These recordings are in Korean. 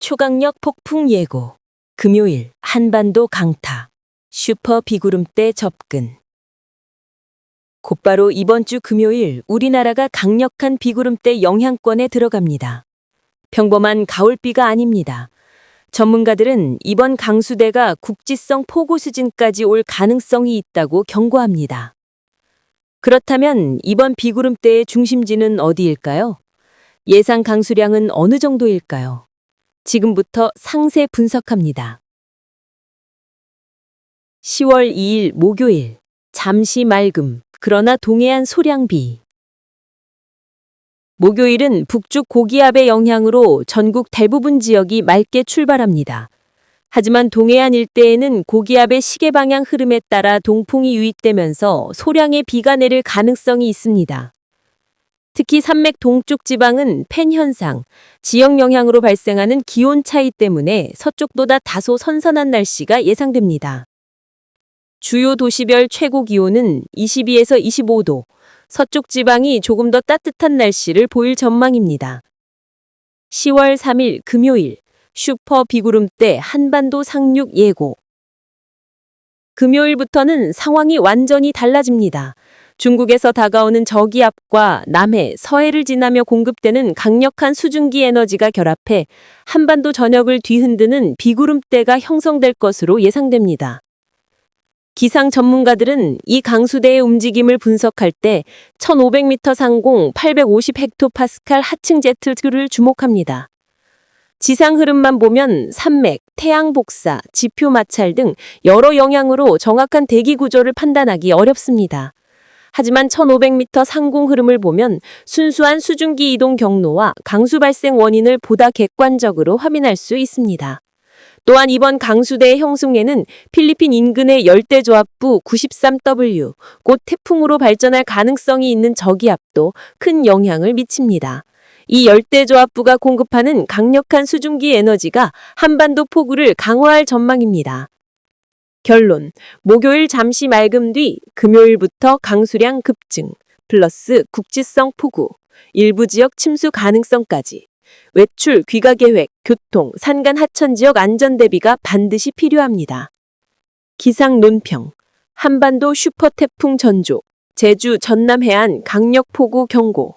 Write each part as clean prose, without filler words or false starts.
초강력 폭풍 예고. 금요일 한반도 강타. 슈퍼 비구름대 접근. 곧바로 이번 주 금요일 우리나라가 강력한 비구름대 영향권에 들어갑니다. 평범한 가을비가 아닙니다. 전문가들은 이번 강수대가 국지성 폭우 수준까지 올 가능성이 있다고 경고합니다. 그렇다면 이번 비구름대의 중심지는 어디일까요? 예상 강수량은 어느 정도일까요? 지금부터 상세 분석합니다. 10월 2일 목요일, 잠시 맑음, 그러나 동해안 소량비. 목요일은 북쪽 고기압의 영향으로 전국 대부분 지역이 맑게 출발합니다. 하지만 동해안 일대에는 고기압의 시계 방향 흐름에 따라 동풍이 유입되면서 소량의 비가 내릴 가능성이 있습니다. 특히 산맥 동쪽 지방은 팬 현상, 지역 영향으로 발생하는 기온 차이 때문에 서쪽보다 다소 선선한 날씨가 예상됩니다. 주요 도시별 최고 기온은 22에서 25도, 서쪽 지방이 조금 더 따뜻한 날씨를 보일 전망입니다. 10월 3일 금요일, 슈퍼 비구름대 한반도 상륙 예고. 금요일부터는 상황이 완전히 달라집니다. 중국에서 다가오는 저기압과 남해, 서해를 지나며 공급되는 강력한 수증기 에너지가 결합해 한반도 전역을 뒤흔드는 비구름대가 형성될 것으로 예상됩니다. 기상 전문가들은 이 강수대의 움직임을 분석할 때 1500m 상공 850헥토파스칼 하층 제트를 주목합니다. 지상 흐름만 보면 산맥, 태양 복사, 지표 마찰 등 여러 영향으로 정확한 대기 구조를 판단하기 어렵습니다. 하지만 1500m 상공 흐름을 보면 순수한 수증기 이동 경로와 강수 발생 원인을 보다 객관적으로 확인할 수 있습니다. 또한 이번 강수대의 형성에는 필리핀 인근의 열대조합부 93W, 곧 태풍으로 발전할 가능성이 있는 저기압도 큰 영향을 미칩니다. 이 열대조합부가 공급하는 강력한 수증기 에너지가 한반도 폭우를 강화할 전망입니다. 결론, 목요일 잠시 맑음 뒤 금요일부터 강수량 급증, 플러스 국지성 폭우, 일부 지역 침수 가능성까지. 외출, 귀가 계획, 교통, 산간 하천 지역 안전 대비가 반드시 필요합니다. 기상 논평, 한반도 슈퍼태풍 전조, 제주 전남 해안 강력 폭우 경고.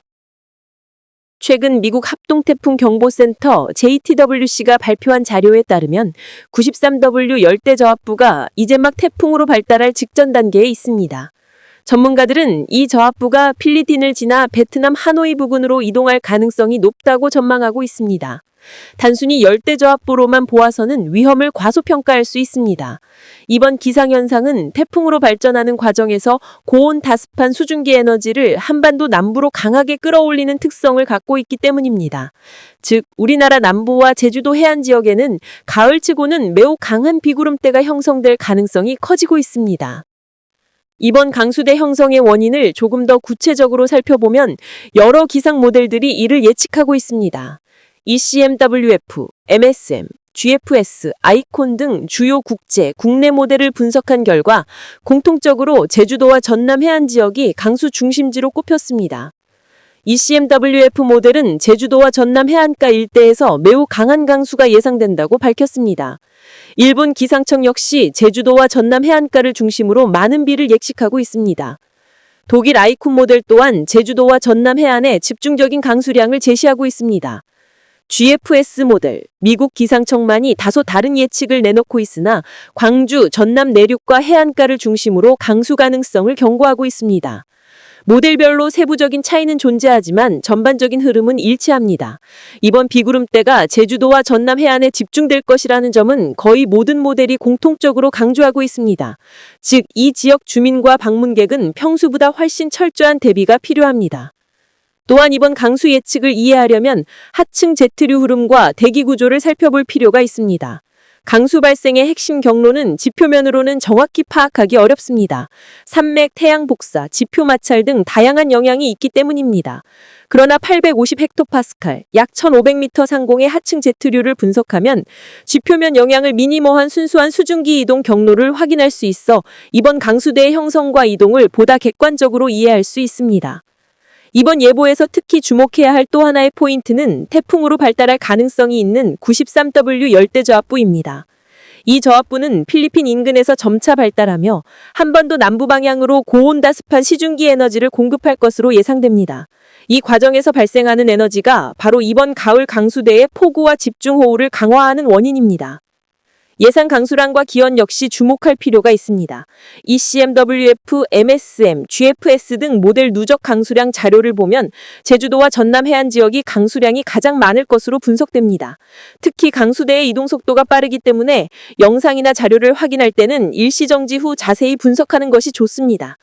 최근 미국 합동태풍경보센터 JTWC가 발표한 자료에 따르면 93W 열대저압부가 이제 막 태풍으로 발달할 직전 단계에 있습니다. 전문가들은 이 저압부가 필리핀을 지나 베트남 하노이 부근으로 이동할 가능성이 높다고 전망하고 있습니다. 단순히 열대저압부로만 보아서는 위험을 과소평가할 수 있습니다. 이번 기상현상은 태풍으로 발전하는 과정에서 고온 다습한 수증기 에너지를 한반도 남부로 강하게 끌어올리는 특성을 갖고 있기 때문입니다. 즉, 우리나라 남부와 제주도 해안 지역에는 가을치고는 매우 강한 비구름대가 형성될 가능성이 커지고 있습니다. 이번 강수대 형성의 원인을 조금 더 구체적으로 살펴보면 여러 기상 모델들이 이를 예측하고 있습니다. ECMWF, MSM, GFS, 아이콘 등 주요 국내 모델을 분석한 결과 공통적으로 제주도와 전남 해안 지역이 강수 중심지로 꼽혔습니다. ECMWF 모델은 제주도와 전남 해안가 일대에서 매우 강한 강수가 예상된다고 밝혔습니다. 일본 기상청 역시 제주도와 전남 해안가를 중심으로 많은 비를 예측하고 있습니다. 독일 아이콘 모델 또한 제주도와 전남 해안에 집중적인 강수량을 제시하고 있습니다. GFS 모델, 미국 기상청만이 다소 다른 예측을 내놓고 있으나 광주, 전남 내륙과 해안가를 중심으로 강수 가능성을 경고하고 있습니다. 모델별로 세부적인 차이는 존재하지만 전반적인 흐름은 일치합니다. 이번 비구름대가 제주도와 전남 해안에 집중될 것이라는 점은 거의 모든 모델이 공통적으로 강조하고 있습니다. 즉, 이 지역 주민과 방문객은 평소보다 훨씬 철저한 대비가 필요합니다. 또한 이번 강수 예측을 이해하려면 하층 제트류 흐름과 대기 구조를 살펴볼 필요가 있습니다. 강수 발생의 핵심 경로는 지표면으로는 정확히 파악하기 어렵습니다. 산맥, 태양 복사, 지표 마찰 등 다양한 영향이 있기 때문입니다. 그러나 850헥토파스칼, 약 1500m 상공의 하층 제트류를 분석하면 지표면 영향을 미니머한 순수한 수증기 이동 경로를 확인할 수 있어 이번 강수대의 형성과 이동을 보다 객관적으로 이해할 수 있습니다. 이번 예보에서 특히 주목해야 할 또 하나의 포인트는 태풍으로 발달할 가능성이 있는 93W 열대저압부입니다. 이 저압부는 필리핀 인근에서 점차 발달하며 한반도 남부 방향으로 고온다습한 시중기 에너지를 공급할 것으로 예상됩니다. 이 과정에서 발생하는 에너지가 바로 이번 가을 강수대의 폭우와 집중호우를 강화하는 원인입니다. 예상 강수량과 기온 역시 주목할 필요가 있습니다. ECMWF, MSM, GFS 등 모델 누적 강수량 자료를 보면 제주도와 전남 해안 지역이 강수량이 가장 많을 것으로 분석됩니다. 특히 강수대의 이동 속도가 빠르기 때문에 영상이나 자료를 확인할 때는 일시정지 후 자세히 분석하는 것이 좋습니다.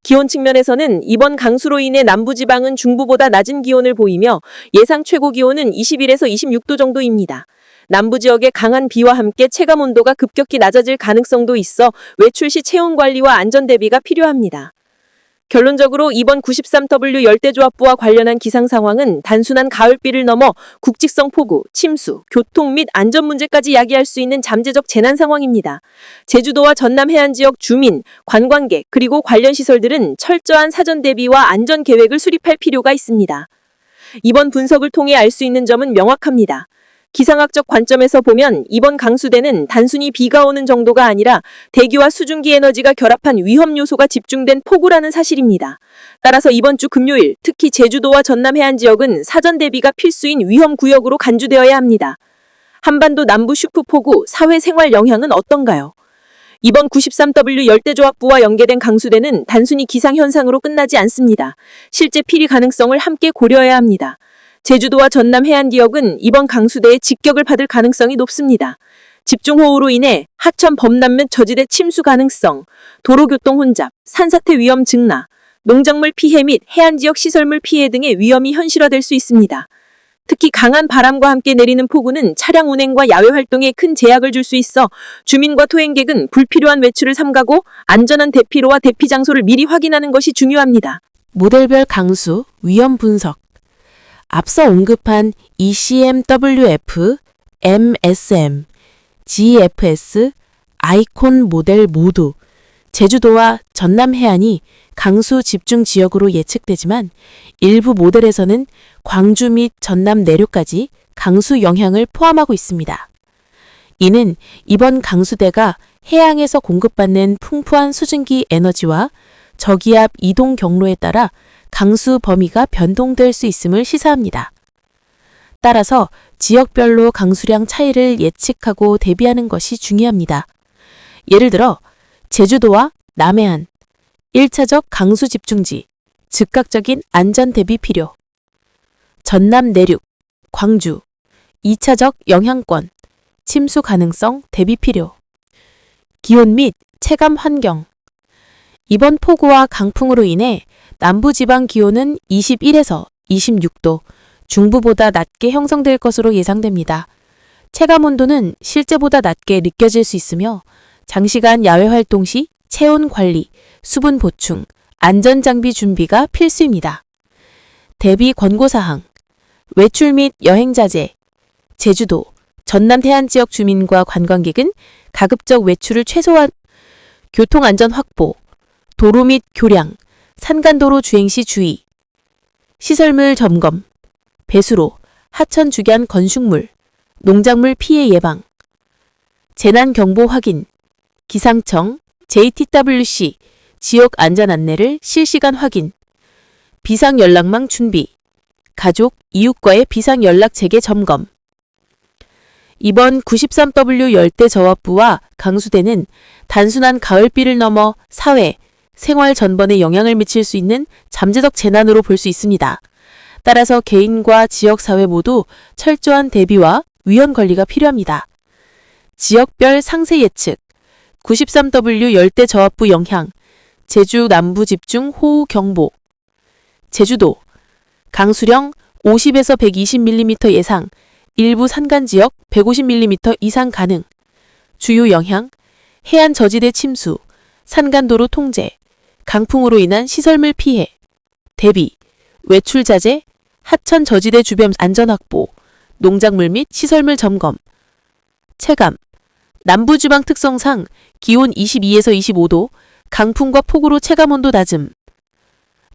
기온 측면에서는 이번 강수로 인해 남부지방은 중부보다 낮은 기온을 보이며 예상 최고 기온은 21에서 26도 정도입니다. 남부 지역의 강한 비와 함께 체감 온도가 급격히 낮아질 가능성도 있어 외출 시 체온 관리와 안전 대비가 필요합니다. 결론적으로 이번 93W 열대저압부와 관련한 기상 상황은 단순한 가을비를 넘어 국직성 폭우, 침수, 교통 및 안전 문제까지 야기할 수 있는 잠재적 재난 상황입니다. 제주도와 전남 해안 지역 주민, 관광객, 그리고 관련 시설들은 철저한 사전 대비와 안전 계획을 수립할 필요가 있습니다. 이번 분석을 통해 알 수 있는 점은 명확합니다. 기상학적 관점에서 보면 이번 강수대는 단순히 비가 오는 정도가 아니라 대기와 수증기 에너지가 결합한 위험 요소가 집중된 폭우라는 사실입니다. 따라서 이번 주 금요일, 특히 제주도와 전남 해안 지역은 사전 대비가 필수인 위험 구역으로 간주되어야 합니다. 한반도 남부 슈프폭우 사회 생활 영향은 어떤가요? 이번 93W 열대저압부와 연계된 강수대는 단순히 기상현상으로 끝나지 않습니다. 실제 피리 가능성을 함께 고려해야 합니다. 제주도와 전남 해안 지역은 이번 강수대의 직격을 받을 가능성이 높습니다. 집중호우로 인해 하천 범람 및 저지대 침수 가능성, 도로교통 혼잡, 산사태 위험 증가, 농작물 피해 및 해안 지역 시설물 피해 등의 위험이 현실화될 수 있습니다. 특히 강한 바람과 함께 내리는 폭우는 차량 운행과 야외 활동에 큰 제약을 줄 수 있어 주민과 토행객은 불필요한 외출을 삼가고 안전한 대피로와 대피 장소를 미리 확인하는 것이 중요합니다. 모델별 강수 위험 분석. 앞서 언급한 ECMWF, MSM, GFS, 아이콘 모델 모두 제주도와 전남 해안이 강수 집중 지역으로 예측되지만 일부 모델에서는 광주 및 전남 내륙까지 강수 영향을 포함하고 있습니다. 이는 이번 강수대가 해양에서 공급받는 풍부한 수증기 에너지와 저기압 이동 경로에 따라 강수 범위가 변동될 수 있음을 시사합니다. 따라서 지역별로 강수량 차이를 예측하고 대비하는 것이 중요합니다. 예를 들어 제주도와 남해안 1차적 강수 집중지, 즉각적인 안전 대비 필요. 전남 내륙, 광주 2차적 영향권, 침수 가능성 대비 필요. 기온 및 체감 환경. 이번 폭우와 강풍으로 인해 남부지방 기온은 21에서 26도, 중부보다 낮게 형성될 것으로 예상됩니다. 체감온도는 실제보다 낮게 느껴질 수 있으며 장시간 야외 활동 시 체온 관리, 수분 보충, 안전장비 준비가 필수입니다. 대비 권고사항, 외출 및 여행 자제, 제주도, 전남 해안 지역 주민과 관광객은 가급적 외출을 최소한, 교통안전 확보, 도로 및 교량, 산간도로 주행 시 주의, 시설물 점검, 배수로, 하천 주변 건축물, 농작물 피해 예방, 재난경보 확인, 기상청, JTWC, 지역 안전 안내를 실시간 확인, 비상연락망 준비, 가족, 이웃과의 비상연락 체계 점검. 이번 93W 열대저압부와 강수대는 단순한 가을비를 넘어 사회, 생활 전반에 영향을 미칠 수 있는 잠재적 재난으로 볼 수 있습니다. 따라서 개인과 지역사회 모두 철저한 대비와 위험 관리가 필요합니다. 지역별 상세 예측, 93W 열대저압부 영향, 제주 남부 집중 호우 경보. 제주도, 강수령 50에서 120mm 예상, 일부 산간지역 150mm 이상 가능. 주요 영향, 해안 저지대 침수, 산간도로 통제, 강풍으로 인한 시설물 피해, 대비, 외출 자제, 하천 저지대 주변 안전 확보, 농작물 및 시설물 점검. 체감, 남부지방 특성상 기온 22에서 25도, 강풍과 폭우로 체감온도 낮음.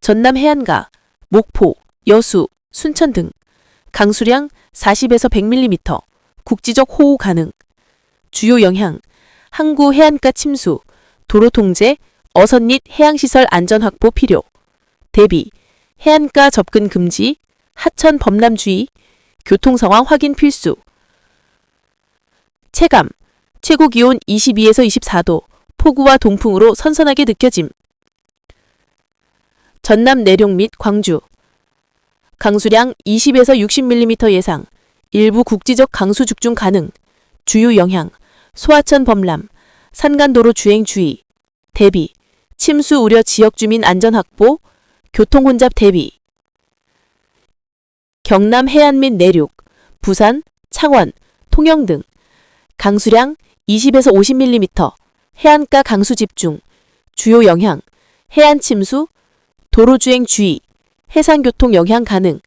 전남 해안가, 목포, 여수, 순천 등 강수량 40에서 100mm, 국지적 호우 가능. 주요 영향, 항구 해안가 침수, 도로 통제, 어선 및 해양시설 안전 확보 필요. 대비, 해안가 접근 금지, 하천 범람 주의, 교통 상황 확인 필수. 체감, 최고 기온 22에서 24도, 폭우와 동풍으로 선선하게 느껴짐. 전남 내륙 및 광주, 강수량 20에서 60mm 예상, 일부 국지적 강수 죽중 가능. 주요 영향, 소하천 범람, 산간도로 주행 주의. 대비, 침수 우려 지역 주민 안전 확보, 교통 혼잡 대비. 경남 해안 및 내륙, 부산, 창원, 통영 등 강수량 20에서 50mm, 해안가 강수 집중. 주요 영향, 해안 침수, 도로 주행 주의, 해상교통 영향 가능.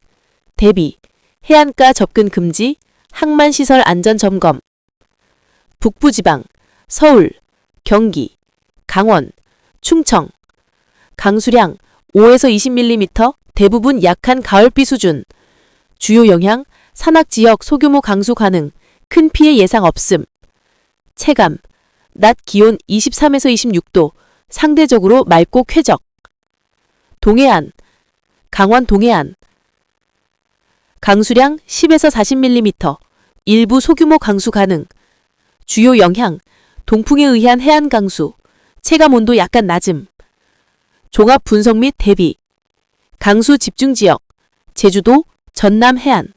대비, 해안가 접근 금지, 항만시설 안전 점검. 북부지방, 서울, 경기, 강원, 충청. 강수량 5에서 20mm, 대부분 약한 가을비 수준. 주요 영향, 산악지역 소규모 강수 가능, 큰 피해 예상 없음. 체감, 낮 기온 23에서 26도, 상대적으로 맑고 쾌적. 동해안, 강원 동해안. 강수량 10에서 40mm, 일부 소규모 강수 가능. 주요 영향, 동풍에 의한 해안 강수, 체감 온도 약간 낮음. 종합 분석 및 대비. 강수 집중 지역, 제주도, 전남 해안.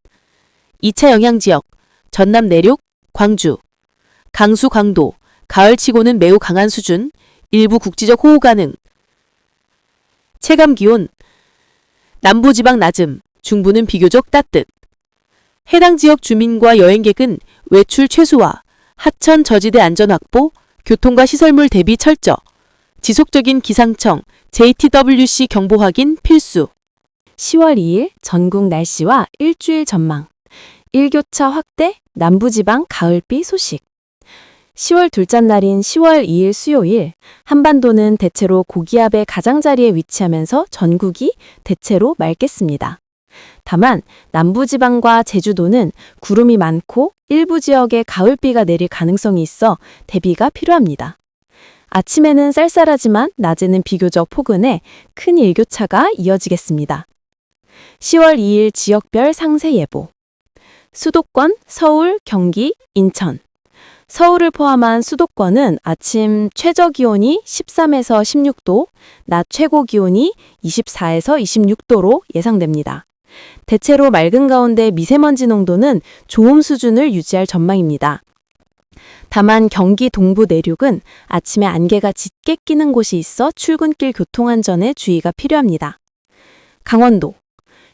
2차 영향 지역, 전남 내륙, 광주. 강수 강도, 가을치고는 매우 강한 수준, 일부 국지적 호우 가능. 체감 기온, 남부지방 낮음, 중부는 비교적 따뜻. 해당 지역 주민과 여행객은 외출 최소화, 하천 저지대 안전 확보, 교통과 시설물 대비 철저. 지속적인 기상청, JTWC 경보 확인 필수. 10월 2일 전국 날씨와 일주일 전망. 일교차 확대, 남부지방 가을비 소식. 10월 둘째 날인 10월 2일 수요일, 한반도는 대체로 고기압의 가장자리에 위치하면서 전국이 대체로 맑겠습니다. 다만 남부지방과 제주도는 구름이 많고 일부 지역에 가을비가 내릴 가능성이 있어 대비가 필요합니다. 아침에는 쌀쌀하지만 낮에는 비교적 포근해 큰 일교차가 이어지겠습니다. 10월 2일 지역별 상세 예보. 수도권, 서울, 경기, 인천. 서울을 포함한 수도권은 아침 최저 기온이 13에서 16도, 낮 최고 기온이 24에서 26도로 예상됩니다. 대체로 맑은 가운데 미세먼지 농도는 좋음 수준을 유지할 전망입니다. 다만 경기 동부 내륙은 아침에 안개가 짙게 끼는 곳이 있어 출근길 교통안전에 주의가 필요합니다. 강원도.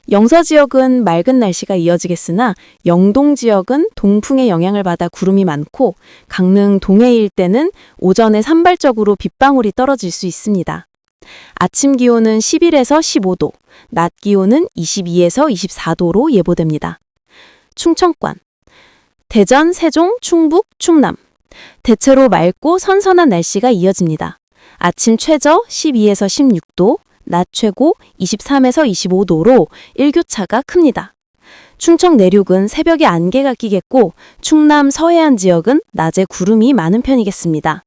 영서 지역은 맑은 날씨가 이어지겠으나 영동 지역은 동풍의 영향을 받아 구름이 많고 강릉 동해 일대는 오전에 산발적으로 빗방울이 떨어질 수 있습니다. 아침 기온은 11에서 15도, 낮 기온은 22에서 24도로 예보됩니다. 충청권. 대전, 세종, 충북, 충남. 대체로 맑고 선선한 날씨가 이어집니다. 아침 최저 12에서 16도, 낮 최고 23에서 25도로 일교차가 큽니다. 충청 내륙은 새벽에 안개가 끼겠고 충남 서해안 지역은 낮에 구름이 많은 편이겠습니다.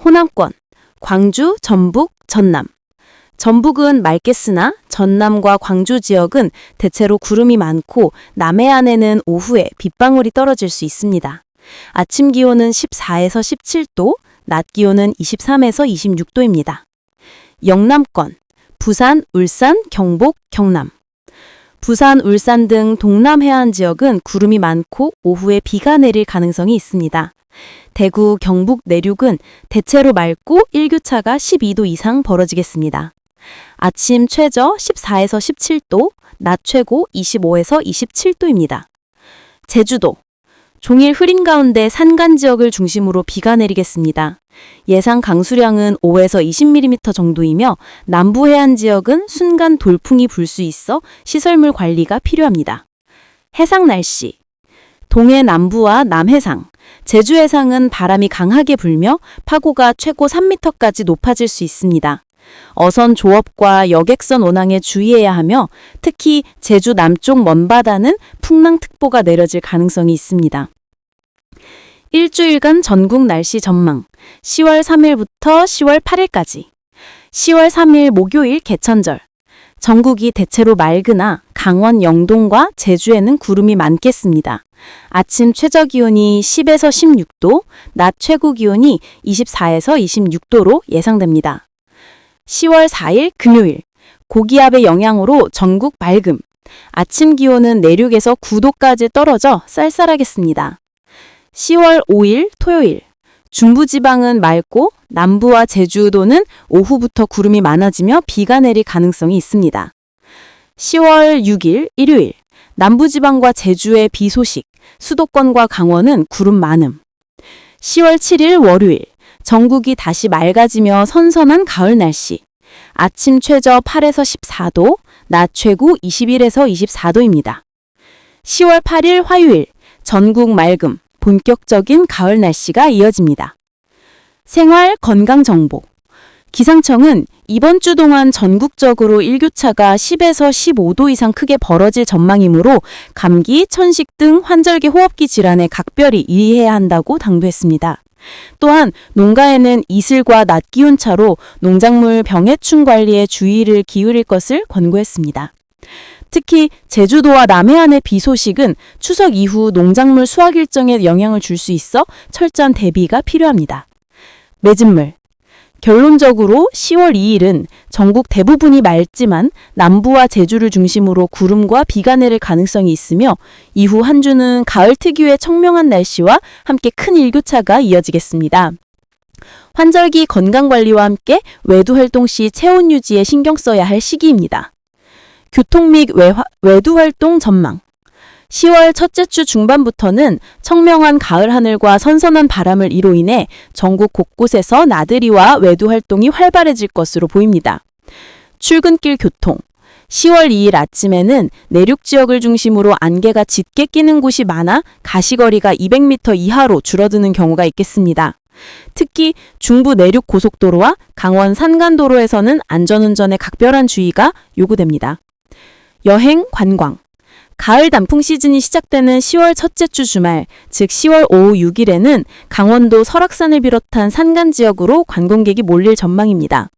호남권, 광주, 전북, 전남. 전북은 맑겠으나 전남과 광주 지역은 대체로 구름이 많고 남해안에는 오후에 빗방울이 떨어질 수 있습니다. 아침 기온은 14에서 17도, 낮 기온은 23에서 26도입니다. 영남권, 부산, 울산, 경북, 경남. 부산, 울산 등 동남 해안 지역은 구름이 많고 오후에 비가 내릴 가능성이 있습니다. 대구, 경북 내륙은 대체로 맑고 일교차가 12도 이상 벌어지겠습니다. 아침 최저 14에서 17도, 낮 최고 25에서 27도입니다. 제주도. 종일 흐린 가운데 산간 지역을 중심으로 비가 내리겠습니다. 예상 강수량은 5에서 20mm 정도이며 남부 해안 지역은 순간 돌풍이 불 수 있어 시설물 관리가 필요합니다. 해상 날씨. 동해 남부와 남해상, 제주 해상은 바람이 강하게 불며 파고가 최고 3m까지 높아질 수 있습니다. 어선 조업과 여객선 운항에 주의해야 하며 특히 제주 남쪽 먼바다는 풍랑특보가 내려질 가능성이 있습니다. 일주일간 전국 날씨 전망 10월 3일부터 10월 8일까지 10월 3일 목요일 개천절 전국이 대체로 맑으나 강원 영동과 제주에는 구름이 많겠습니다. 아침 최저 기온이 10에서 16도, 낮 최고 기온이 24에서 26도로 예상됩니다. 10월 4일 금요일 고기압의 영향으로 전국 맑음, 아침 기온은 내륙에서 9도까지 떨어져 쌀쌀하겠습니다. 10월 5일 토요일 중부지방은 맑고 남부와 제주도는 오후부터 구름이 많아지며 비가 내릴 가능성이 있습니다. 10월 6일 일요일 남부지방과 제주의 비 소식, 수도권과 강원은 구름 많음. 10월 7일 월요일 전국이 다시 맑아지며 선선한 가을 날씨. 아침 최저 8에서 14도, 낮 최고 21에서 24도입니다. 10월 8일 화요일 전국 맑음, 본격적인 가을 날씨가 이어집니다. 생활 건강 정보. 기상청은 이번 주 동안 전국적으로 일교차가 10에서 15도 이상 크게 벌어질 전망이므로 감기, 천식 등 환절기 호흡기 질환에 각별히 유의해야 한다고 당부했습니다. 또한 농가에는 이슬과 낮 기온 차로 농작물 병해충 관리에 주의를 기울일 것을 권고했습니다. 특히 제주도와 남해안의 비 소식은 추석 이후 농작물 수확 일정에 영향을 줄 수 있어 철저한 대비가 필요합니다. 맺은물. 결론적으로 10월 2일은 전국 대부분이 맑지만 남부와 제주를 중심으로 구름과 비가 내릴 가능성이 있으며 이후 한 주는 가을 특유의 청명한 날씨와 함께 큰 일교차가 이어지겠습니다. 환절기 건강관리와 함께 외두활동 시 체온 유지에 신경 써야 할 시기입니다. 교통 및 외두활동 전망. 10월 첫째 주 중반부터는 청명한 가을 하늘과 선선한 바람을 이로 인해 전국 곳곳에서 나들이와 외두 활동이 활발해질 것으로 보입니다. 출근길 교통. 10월 2일 아침에는 내륙 지역을 중심으로 안개가 짙게 끼는 곳이 많아 가시거리가 200m 이하로 줄어드는 경우가 있겠습니다. 특히 중부 내륙 고속도로와 강원 산간도로에서는 안전운전에 각별한 주의가 요구됩니다. 여행, 관광. 가을 단풍 시즌이 시작되는 10월 첫째 주 주말, 즉 10월 5, 6일에는 강원도 설악산을 비롯한 산간 지역으로 관광객이 몰릴 전망입니다.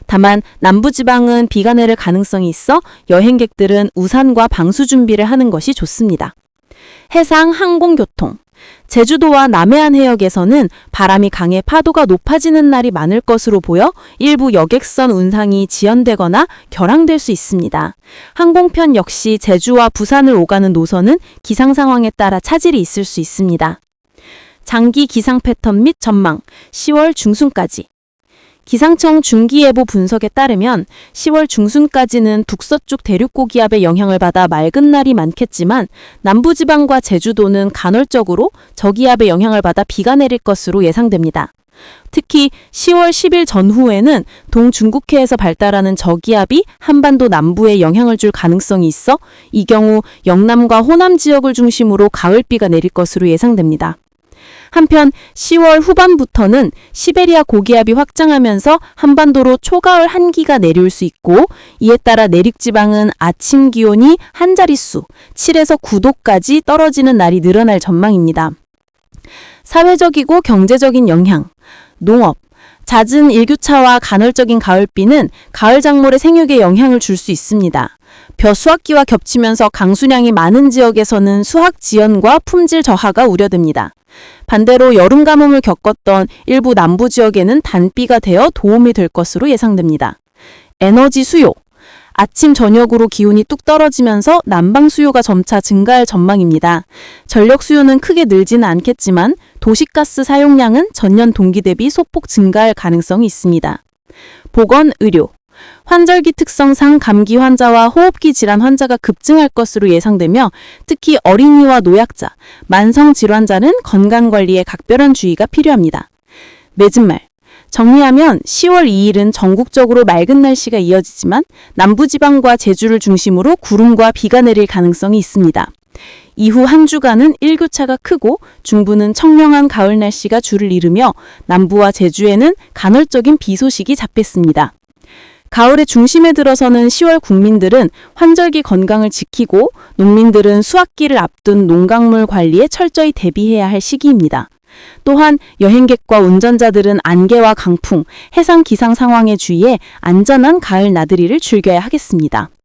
다만 남부지방은 비가 내릴 가능성이 있어 여행객들은 우산과 방수 준비를 하는 것이 좋습니다. 해상, 항공교통. 제주도와 남해안 해역에서는 바람이 강해 파도가 높아지는 날이 많을 것으로 보여 일부 여객선 운항이 지연되거나 결항될 수 있습니다. 항공편 역시 제주와 부산을 오가는 노선은 기상 상황에 따라 차질이 있을 수 있습니다. 장기 기상 패턴 및 전망, 10월 중순까지. 기상청 중기예보 분석에 따르면 10월 중순까지는 북서쪽 대륙고기압의 영향을 받아 맑은 날이 많겠지만 남부지방과 제주도는 간헐적으로 저기압의 영향을 받아 비가 내릴 것으로 예상됩니다. 특히 10월 10일 전후에는 동중국해에서 발달하는 저기압이 한반도 남부에 영향을 줄 가능성이 있어 이 경우 영남과 호남 지역을 중심으로 가을비가 내릴 것으로 예상됩니다. 한편 10월 후반부터는 시베리아 고기압이 확장하면서 한반도로 초가을 한기가 내려올 수 있고 이에 따라 내륙지방은 아침 기온이 한 자릿수 7에서 9도까지 떨어지는 날이 늘어날 전망입니다. 사회적이고 경제적인 영향, 농업, 잦은 일교차와 간헐적인 가을비는 가을 작물의 생육에 영향을 줄 수 있습니다. 벼 수확기와 겹치면서 강수량이 많은 지역에서는 수확 지연과 품질 저하가 우려됩니다. 반대로 여름 가뭄을 겪었던 일부 남부 지역에는 단비가 되어 도움이 될 것으로 예상됩니다. 에너지 수요. 아침 저녁으로 기온이 뚝 떨어지면서 난방 수요가 점차 증가할 전망입니다. 전력 수요는 크게 늘지는 않겠지만 도시가스 사용량은 전년 동기 대비 소폭 증가할 가능성이 있습니다. 보건, 의료. 환절기 특성상 감기 환자와 호흡기 질환 환자가 급증할 것으로 예상되며 특히 어린이와 노약자, 만성 질환자는 건강관리에 각별한 주의가 필요합니다. 맺은 말. 정리하면 10월 2일은 전국적으로 맑은 날씨가 이어지지만 남부지방과 제주를 중심으로 구름과 비가 내릴 가능성이 있습니다. 이후 한 주간은 일교차가 크고 중부는 청명한 가을 날씨가 주를 이루며 남부와 제주에는 간헐적인 비 소식이 잡혔습니다. 가을의 중심에 들어서는 10월 국민들은 환절기 건강을 지키고 농민들은 수확기를 앞둔 농작물 관리에 철저히 대비해야 할 시기입니다. 또한 여행객과 운전자들은 안개와 강풍, 해상 기상 상황에 주의해 안전한 가을 나들이를 즐겨야 하겠습니다.